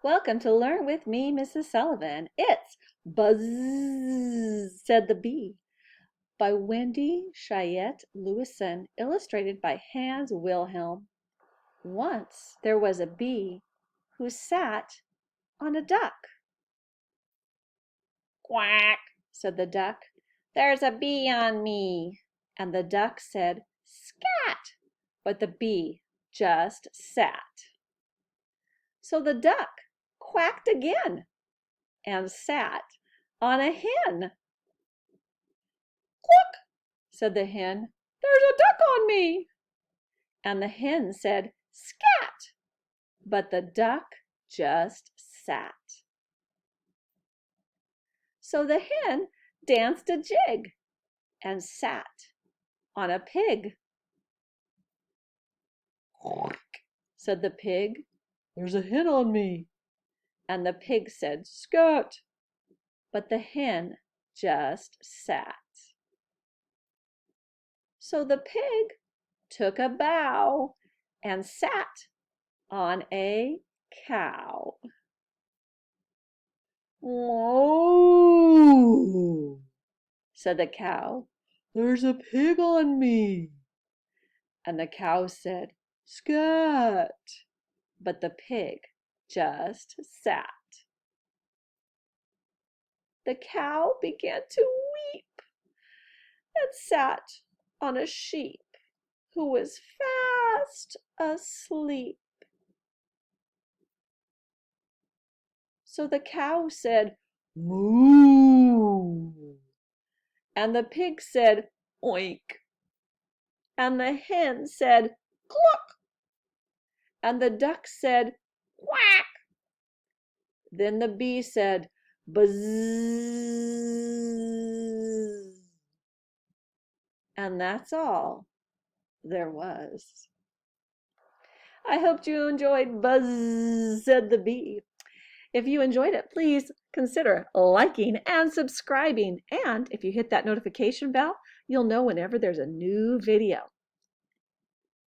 Welcome to Learn with me, Mrs. Sullivan. It's Buzz, said the bee, by Wendy Cheyette Lewison, illustrated by Hans Wilhelm. Once there was a bee who sat on a duck. Quack, said the duck. There's a bee on me. And the duck said, scat, but the bee just sat. So the duck quacked again and sat on a hen. Cluck, said the hen, there's a duck on me. And the hen said, scat, but the duck just sat. So the hen danced a jig and sat on a pig. Quack, said the pig, there's a hen on me. And the pig said, scat, but the hen just sat. So the pig took a bow and sat on a cow. Moo, said the cow, there's a pig on me. And the cow said, scat, but the pig just sat. The cow began to weep and sat on a sheep who was fast asleep. So the cow said, moo, and the pig said, oink, and the hen said, cluck, and the duck said, quack. Then the bee said, buzz, and that's all there was. I hoped you enjoyed Buzz, said the bee. If you enjoyed it, please consider liking and subscribing. And if you hit that notification bell, you'll know whenever there's a new video.